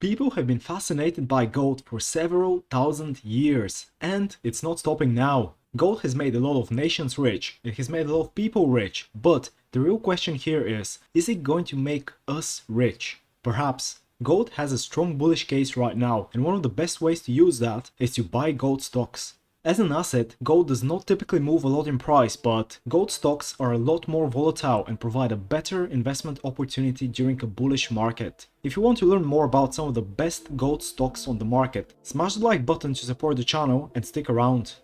People have been fascinated by gold for several thousand years, and it's not stopping now. Gold has made a lot of nations rich, it has made a lot of people rich, but the real question here is it going to make us rich? Perhaps. Gold has a strong bullish case right now, and one of the best ways to use that is to buy gold stocks. As an asset, gold does not typically move a lot in price, but gold stocks are a lot more volatile and provide a better investment opportunity during a bullish market. If you want to learn more about some of the best gold stocks on the market, smash the like button to support the channel and stick around.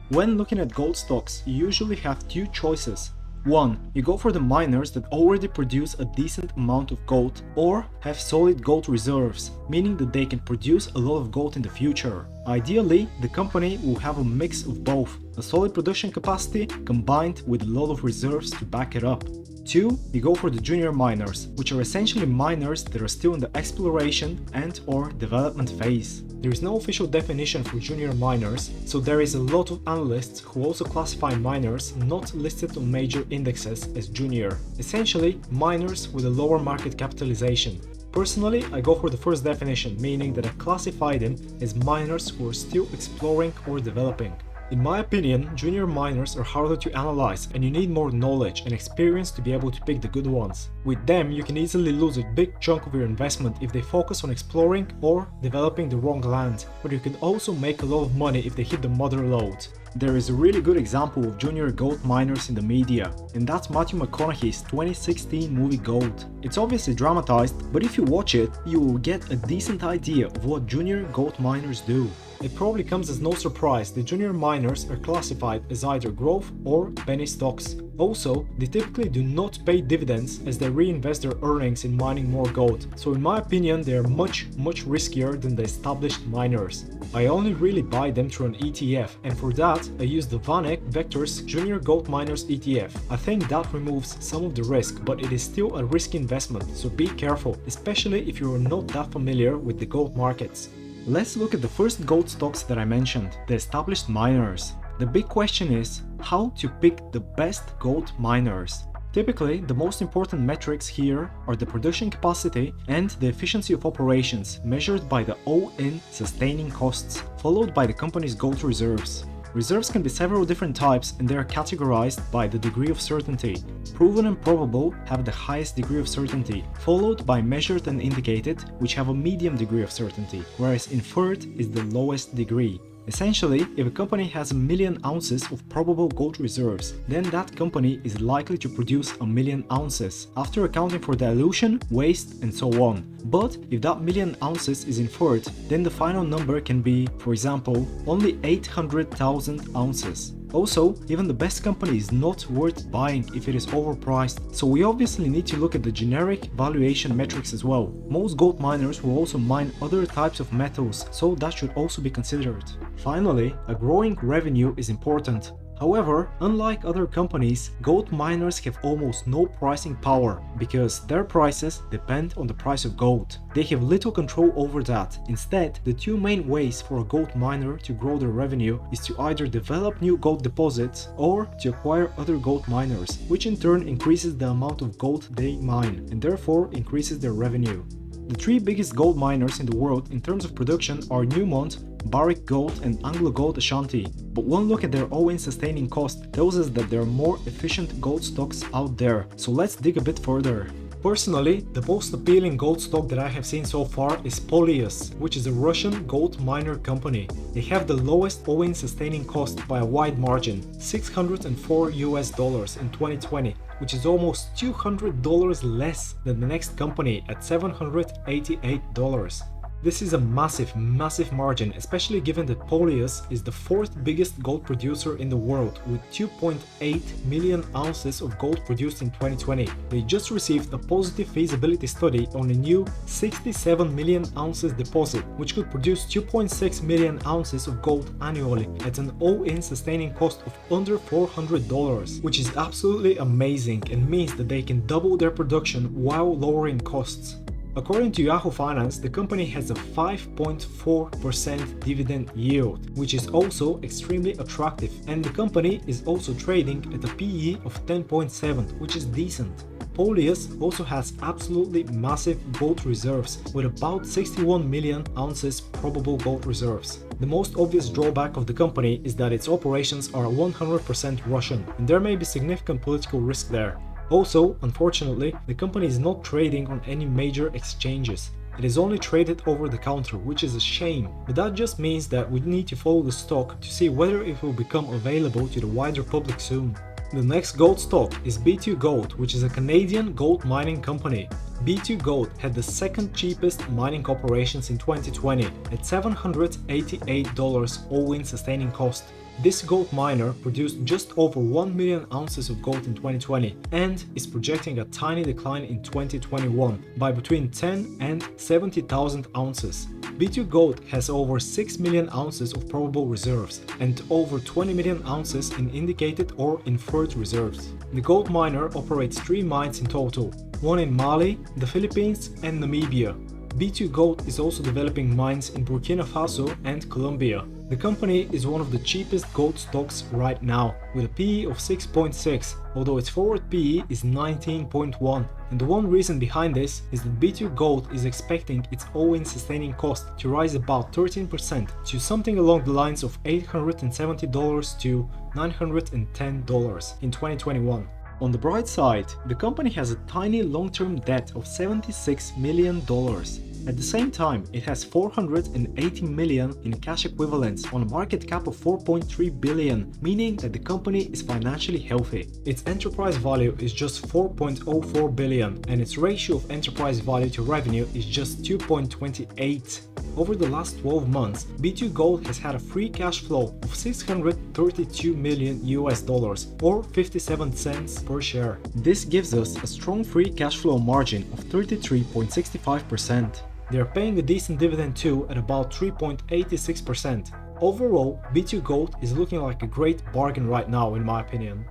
When looking at gold stocks, you usually have two choices. 1. You go for the miners that already produce a decent amount of gold or have solid gold reserves, meaning that they can produce a lot of gold in the future. Ideally, the company will have a mix of both, a solid production capacity combined with a lot of reserves to back it up. 2. You go for the junior miners, which are essentially miners that are still in the exploration and or development phase. There is no official definition for junior miners, so there is a lot of analysts who also classify miners not listed on major indexes as junior, essentially miners with a lower market capitalization. Personally, I go for the first definition, meaning that I classify them as miners who are still exploring or developing. In my opinion, junior miners are harder to analyze and you need more knowledge and experience to be able to pick the good ones. With them, you can easily lose a big chunk of your investment if they focus on exploring or developing the wrong land, but you can also make a lot of money if they hit the mother lode. There is a really good example of junior gold miners in the media, and that's Matthew McConaughey's 2016 movie Gold. It's obviously dramatized, but if you watch it, you will get a decent idea of what junior gold miners do. It probably comes as no surprise that junior miners are classified as either growth or penny stocks. Also, they typically do not pay dividends as they reinvest their earnings in mining more gold, so in my opinion they are much riskier than the established miners. I only really buy them through an ETF, and for that I use the VanEck Vector's Junior Gold Miners ETF. I think that removes some of the risk, but it is still a risky investment, so be careful, especially if you are not that familiar with the gold markets. Let's look at the first gold stocks that I mentioned, the established miners. The big question is how to pick the best gold miners. Typically, the most important metrics here are the production capacity and the efficiency of operations, measured by the all-in sustaining costs, followed by the company's gold reserves. Reserves can be several different types and they are categorized by the degree of certainty. Proven and probable have the highest degree of certainty, followed by measured and indicated, which have a medium degree of certainty, whereas inferred is the lowest degree. Essentially, if a company has 1 million ounces of probable gold reserves, then that company is likely to produce 1 million ounces, after accounting for dilution, waste, and so on. But if that 1 million ounces is inferred, then the final number can be, for example, only 800,000 ounces. Also, even the best company is not worth buying if it is overpriced, so we obviously need to look at the generic valuation metrics as well. Most gold miners will also mine other types of metals, so that should also be considered. Finally, a growing revenue is important. However, unlike other companies, gold miners have almost no pricing power because their prices depend on the price of gold. They have little control over that. Instead, the two main ways for a gold miner to grow their revenue is to either develop new gold deposits or to acquire other gold miners, which in turn increases the amount of gold they mine and therefore increases their revenue. The three biggest gold miners in the world in terms of production are Newmont, Barrick Gold and AngloGold Ashanti, but one look at their all-in sustaining cost tells us that there are more efficient gold stocks out there, so let's dig a bit further. Personally, the most appealing gold stock that I have seen so far is Polyus, which is a Russian gold miner company. They have the lowest all-in sustaining cost by a wide margin, $604 in 2020, which is almost $200 less than the next company at $788. This is a massive margin, especially given that Polyus is the fourth biggest gold producer in the world with 2.8 million ounces of gold produced in 2020. They just received a positive feasibility study on a new 67 million ounces deposit, which could produce 2.6 million ounces of gold annually at an all-in sustaining cost of under $400, which is absolutely amazing and means that they can double their production while lowering costs. According to Yahoo Finance, the company has a 5.4% dividend yield, which is also extremely attractive, and the company is also trading at a PE of 10.7, which is decent. Polyus also has absolutely massive gold reserves with about 61 million ounces probable gold reserves. The most obvious drawback of the company is that its operations are 100% Russian, and there may be significant political risk there. Also, unfortunately, the company is not trading on any major exchanges. It is only traded over the counter, which is a shame, but that just means that we need to follow the stock to see whether it will become available to the wider public soon. The next gold stock is B2Gold, which is a Canadian gold mining company. B2Gold had the second cheapest mining operations in 2020 at $788 all-in sustaining cost. This gold miner produced just over 1 million ounces of gold in 2020 and is projecting a tiny decline in 2021 by between 10 and 70,000 ounces. B2Gold has over 6 million ounces of probable reserves and over 20 million ounces in indicated or inferred reserves. The gold miner operates 3 mines in total, one in Mali, the Philippines and Namibia. B2Gold is also developing mines in Burkina Faso and Colombia. The company is one of the cheapest gold stocks right now, with a PE of 6.6, although its forward PE is 19.1. And the one reason behind this is that B2Gold is expecting its all-in sustaining cost to rise about 13% to something along the lines of $870 to $910 in 2021. On the bright side, the company has a tiny long-term debt of $76 million. At the same time, it has $480 million in cash equivalents on a market cap of $4.3 billion, meaning that the company is financially healthy. Its enterprise value is just $4.04 billion, and its ratio of enterprise value to revenue is just 2.28. Over the last 12 months, B2Gold has had a free cash flow of $632 million or 57 cents per share. This gives us a strong free cash flow margin of 33.65%. They are paying a decent dividend too at about 3.86%. Overall, B2Gold is looking like a great bargain right now in my opinion.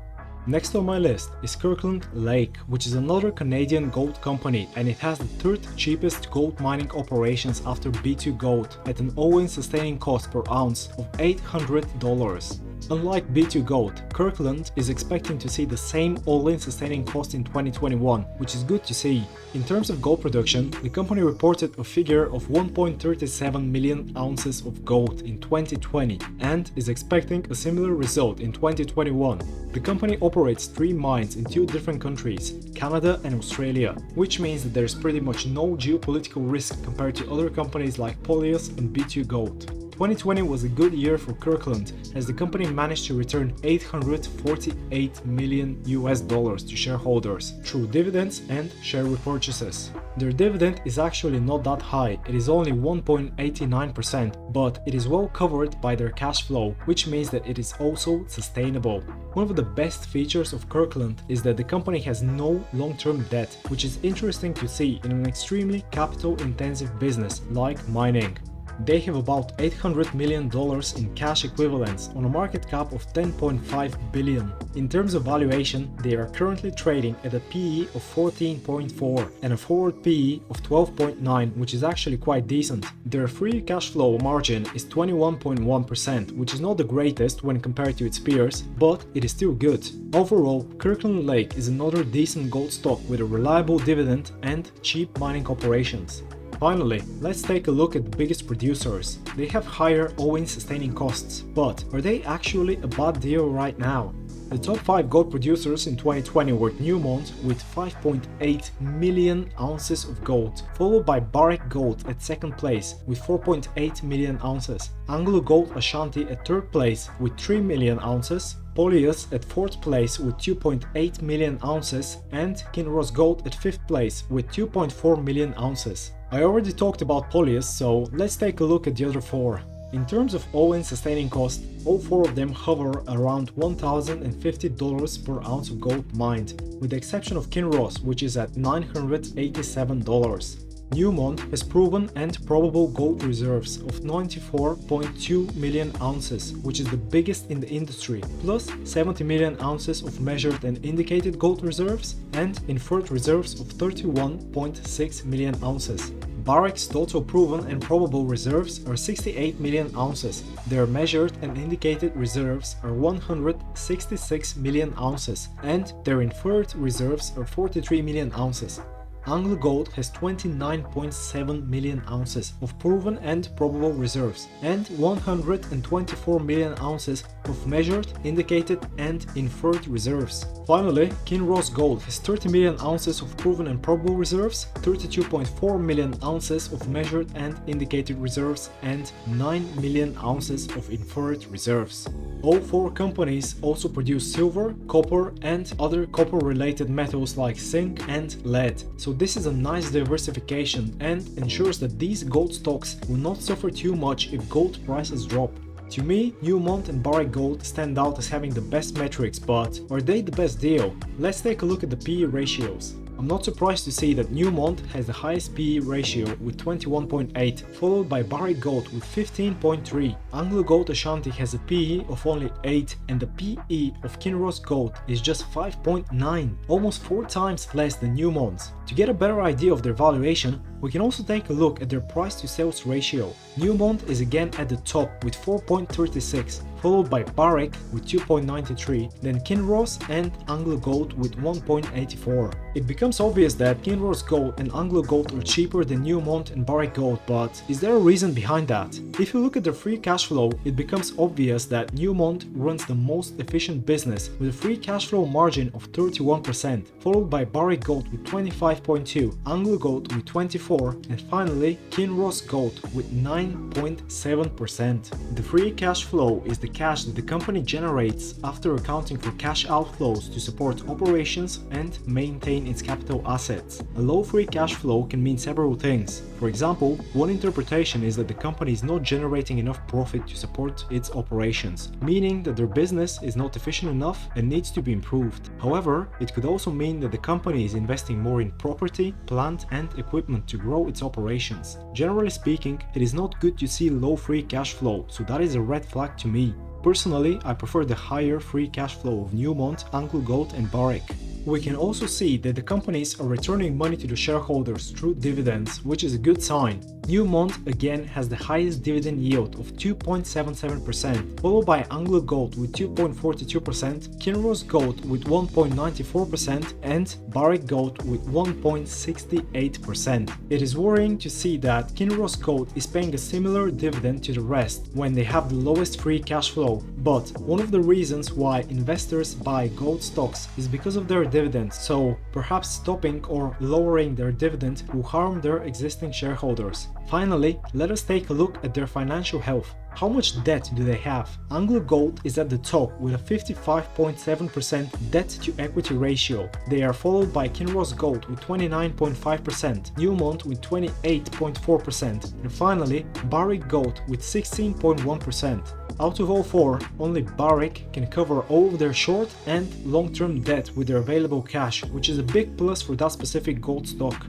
Next on my list is Kirkland Lake, which is another Canadian gold company, and it has the third cheapest gold mining operations after B2Gold at an all-in sustaining cost per ounce of $800. Unlike B2Gold, Kirkland is expecting to see the same all-in sustaining cost in 2021, which is good to see. In terms of gold production, the company reported a figure of 1.37 million ounces of gold in 2020 and is expecting a similar result in 2021. The company operates 3 mines in 2 different countries, Canada and Australia, which means that there is pretty much no geopolitical risk compared to other companies like Polyus and B2Gold. 2020 was a good year for Kirkland as the company managed to return $848 million to shareholders through dividends and share repurchases. Their dividend is actually not that high, it is only 1.89%, but it is well covered by their cash flow, which means that it is also sustainable. One of the best features of Kirkland is that the company has no long-term debt, which is interesting to see in an extremely capital-intensive business like mining. They have about $800 million in cash equivalents on a market cap of $10.5 billion. In terms of valuation, they are currently trading at a PE of 14.4 and a forward PE of 12.9, which is actually quite decent. Their free cash flow margin is 21.1%, which is not the greatest when compared to its peers, but it is still good. Overall, Kirkland Lake is another decent gold stock with a reliable dividend and cheap mining operations. Finally, let's take a look at the biggest producers. They have higher all-in sustaining costs, but are they actually a bad deal right now? The top 5 gold producers in 2020 were Newmont with 5.8 million ounces of gold, followed by Barrick Gold at second place with 4.8 million ounces, AngloGold Ashanti at third place with 3 million ounces, Polyus at 4th place with 2.8 million ounces, and Kinross Gold at 5th place with 2.4 million ounces. I already talked about Polyus, so let's take a look at the other 4. In terms of all-in sustaining cost, all 4 of them hover around $1,050 per ounce of gold mined, with the exception of Kinross, which is at $987. Newmont has proven and probable gold reserves of 94.2 million ounces, which is the biggest in the industry, plus 70 million ounces of measured and indicated gold reserves and inferred reserves of 31.6 million ounces. Barrick's total proven and probable reserves are 68 million ounces. Their measured and indicated reserves are 166 million ounces, and their inferred reserves are 43 million ounces. AngloGold has 29.7 million ounces of proven and probable reserves and 124 million ounces of measured, indicated and inferred reserves. Finally, Kinross Gold has 30 million ounces of proven and probable reserves, 32.4 million ounces of measured and indicated reserves and 9 million ounces of inferred reserves. All four companies also produce silver, copper and other copper-related metals like zinc and lead. So this is a nice diversification and ensures that these gold stocks will not suffer too much if gold prices drop. To me, Newmont and Barrick Gold stand out as having the best metrics, but are they the best deal? Let's take a look at the PE ratios. I'm not surprised to see that Newmont has the highest PE ratio with 21.8, followed by Barrick Gold with 15.3. AngloGold Ashanti has a PE of only 8 and the PE of Kinross Gold is just 5.9, almost 4 times less than Newmont's. To get a better idea of their valuation, we can also take a look at their price to sales ratio. Newmont is again at the top with 4.36, followed by Barrick with 2.93, then Kinross and AngloGold with 1.84. It becomes obvious that Kinross Gold and AngloGold are cheaper than Newmont and Barrick Gold, but is there a reason behind that? If you look at their free cash flow, it becomes obvious that Newmont runs the most efficient business with a free cash flow margin of 31%, followed by Barrick Gold with 25.2, AngloGold with 24, and finally Kinross Gold with 9.7%. The free cash flow is the cash that the company generates after accounting for cash outflows to support operations and maintain its capital assets. A low free cash flow can mean several things. For example, one interpretation is that the company is not generating enough profit to support its operations, meaning that their business is not efficient enough and needs to be improved. However, it could also mean that the company is investing more in property, plant and equipment to grow its operations. Generally speaking, it is not good to see low free cash flow, so that is a red flag to me. Personally, I prefer the higher free cash flow of Newmont, AngloGold and Barrick. We can also see that the companies are returning money to the shareholders through dividends, which is a good sign. Newmont again has the highest dividend yield of 2.77%, followed by AngloGold with 2.42%, Kinross Gold with 1.94% and Barrick Gold with 1.68%. It is worrying to see that Kinross Gold is paying a similar dividend to the rest when they have the lowest free cash flow, but one of the reasons why investors buy gold stocks is because of their dividends, so perhaps stopping or lowering their dividend will harm their existing shareholders. Finally, let us take a look at their financial health. How much debt do they have? AngloGold is at the top with a 55.7% debt to equity ratio. They are followed by Kinross Gold with 29.5%, Newmont with 28.4%, and finally Barrick Gold with 16.1%. Out of all four, only Barrick can cover all of their short and long-term debt with their available cash, which is a big plus for that specific gold stock.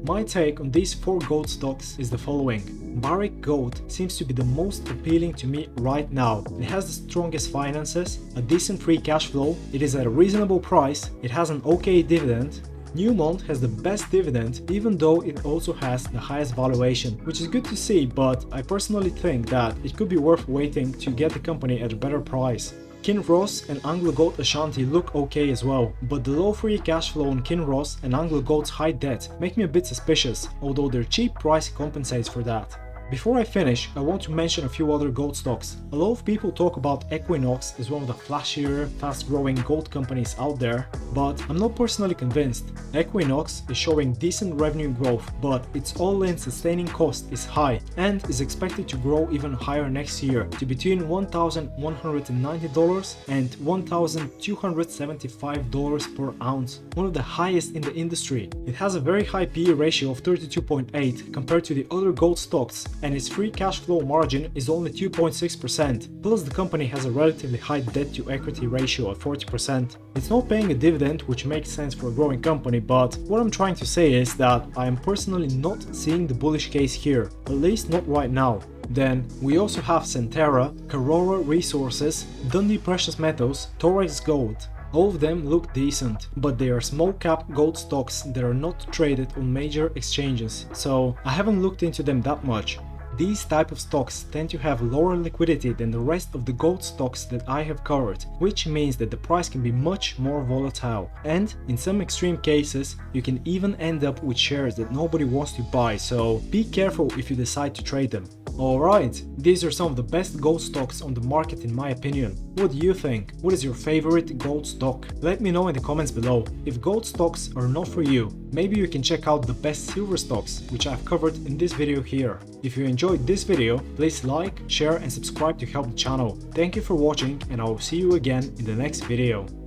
My take on these four gold stocks is the following. Barrick Gold seems to be the most appealing to me right now. It has the strongest finances, a decent free cash flow, it is at a reasonable price, it has an okay dividend. Newmont has the best dividend, even though it also has the highest valuation, which is good to see, but I personally think that it could be worth waiting to get the company at a better price. Kinross and AngloGold Ashanti look okay as well, but the low free cash flow on Kinross and AngloGold's high debt make me a bit suspicious, although their cheap price compensates for that. Before I finish, I want to mention a few other gold stocks. A lot of people talk about Equinox as one of the flashier, fast-growing gold companies out there, but I'm not personally convinced. Equinox is showing decent revenue growth, but its all-in sustaining cost is high and is expected to grow even higher next year to between $1,190 and $1,275 per ounce, one of the highest in the industry. It has a very high PE ratio of 32.8 compared to the other gold stocks, and its free cash flow margin is only 2.6%, plus the company has a relatively high debt to equity ratio of 40%. It's not paying a dividend, which makes sense for a growing company, but what I'm trying to say is that I am personally not seeing the bullish case here, at least not right now. Then we also have Centerra, Karora Resources, Dundee Precious Metals, Torex Gold. All of them look decent, but they are small cap gold stocks that are not traded on major exchanges, so I haven't looked into them that much. These type of stocks tend to have lower liquidity than the rest of the gold stocks that I have covered, which means that the price can be much more volatile, and in some extreme cases you can even end up with shares that nobody wants to buy, so be careful if you decide to trade them. Alright, these are some of the best gold stocks on the market in my opinion. What do you think? What is your favorite gold stock? Let me know in the comments below. If gold stocks are not for you, maybe you can check out the best silver stocks, which I've covered in this video here. If you enjoyed this video, please like, share and subscribe to help the channel. Thank you for watching and I will see you again in the next video.